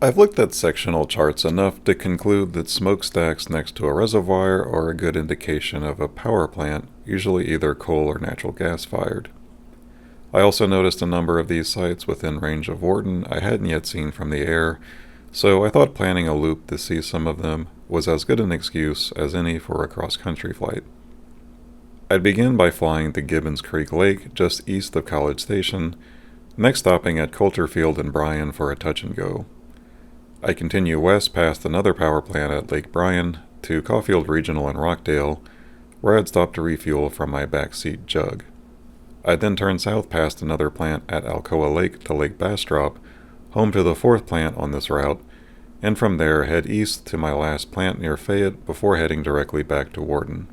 I've looked at sectional charts enough to conclude that smokestacks next to a reservoir are a good indication of a power plant, usually either coal or natural gas fired. I also noticed a number of these sites within range of Wharton I hadn't yet seen from the air, so I thought planning a loop to see some of them was as good an excuse as any for a cross-country flight. I'd begin by flying to Gibbons Creek Lake just east of College Station, next stopping at Coulter Field in Bryan for a touch and go. I continue west past another power plant at Lake Bryan to Caulfield Regional in Rockdale, where I'd stop to refuel from my backseat jug. I'd then turn south past another plant at Alcoa Lake to Lake Bastrop, home to the fourth plant on this route, and from there head east to my last plant near Fayette before heading directly back to Wharton.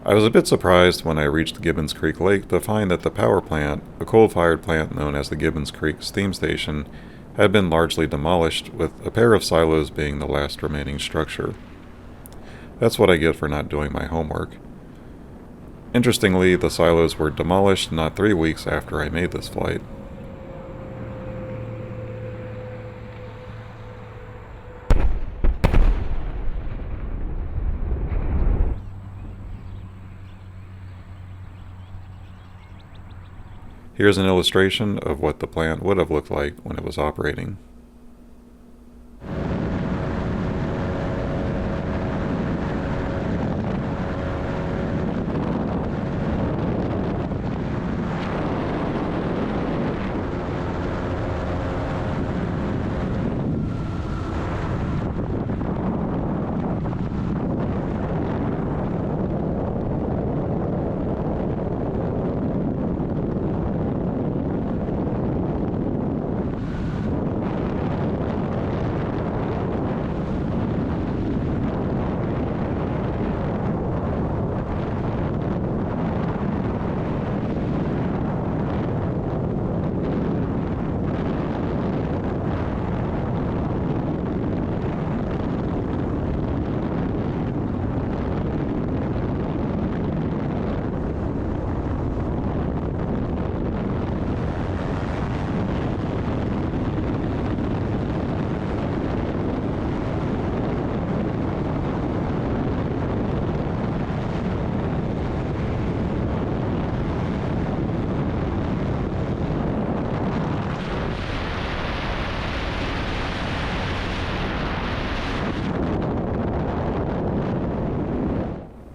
I was a bit surprised when I reached Gibbons Creek Lake to find that the power plant, a coal-fired plant known as the Gibbons Creek Steam Station, had been largely demolished, with a pair of silos being the last remaining structure. That's what I get for not doing my homework. Interestingly, the silos were demolished not 3 weeks after I made this flight. Here's an illustration of what the plant would have looked like when it was operating.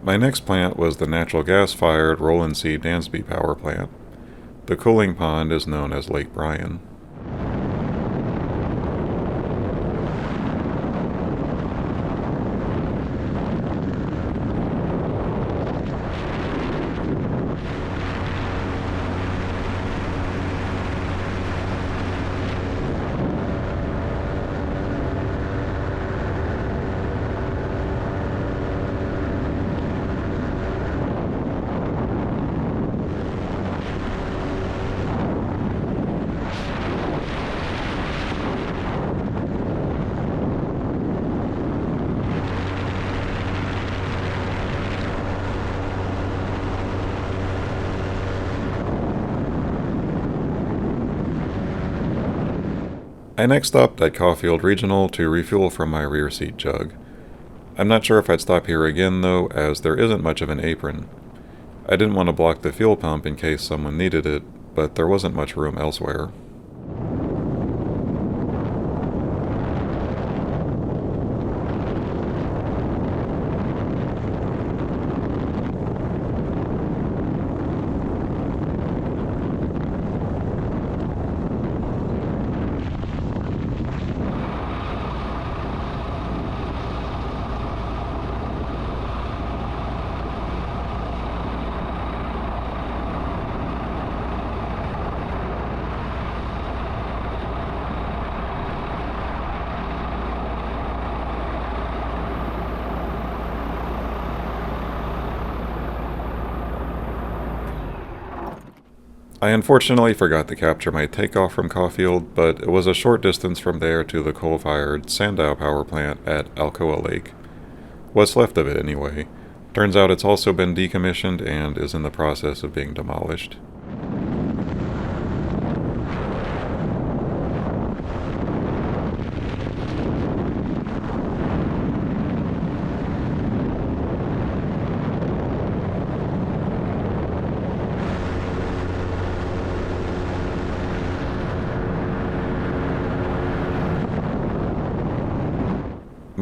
My next plant was the natural gas-fired Roland C. Dansby power plant. The cooling pond is known as Lake Bryan. I next stopped at Caulfield Regional to refuel from my rear seat jug. I'm not sure if I'd stop here again though, as there isn't much of an apron. I didn't want to block the fuel pump in case someone needed it, but there wasn't much room elsewhere. I unfortunately forgot to capture my takeoff from Caulfield, but it was a short distance from there to the coal-fired Sandow power plant at Alcoa Lake. What's left of it, anyway. Turns out it's also been decommissioned and is in the process of being demolished.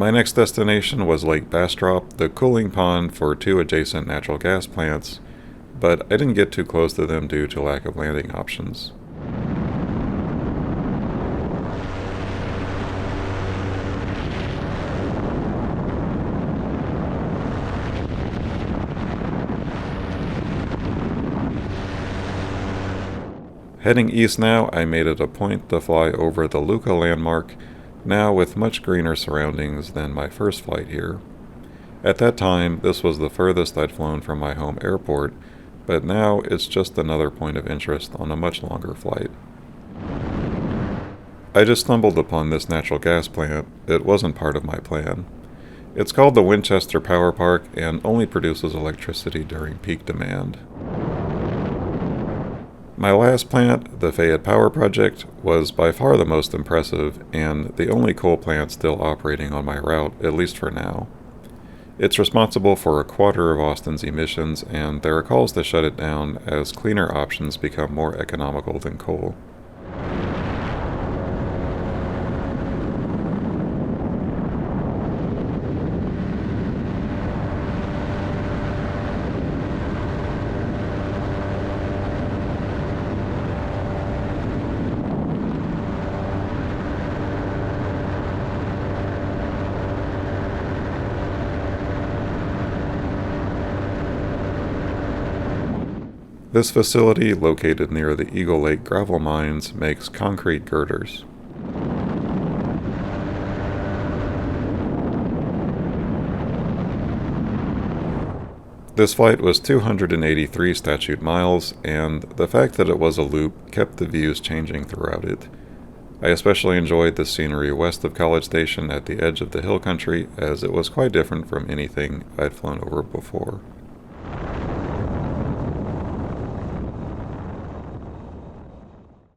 My next destination was Lake Bastrop, the cooling pond for two adjacent natural gas plants, but I didn't get too close to them due to lack of landing options. Heading east now, I made it a point to fly over the Luca landmark, now with much greener surroundings than my first flight here. At that time, this was the furthest I'd flown from my home airport, but now it's just another point of interest on a much longer flight. I just stumbled upon this natural gas plant. It wasn't part of my plan. It's called the Winchester Power Park and only produces electricity during peak demand. My last plant, the Fayette Power Project, was by far the most impressive and the only coal plant still operating on my route, at least for now. It's responsible for a quarter of Austin's emissions, and there are calls to shut it down as cleaner options become more economical than coal. This facility, located near the Eagle Lake gravel mines, makes concrete girders. This flight was 283 statute miles, and the fact that it was a loop kept the views changing throughout it. I especially enjoyed the scenery west of College Station at the edge of the hill country, as it was quite different from anything I'd flown over before.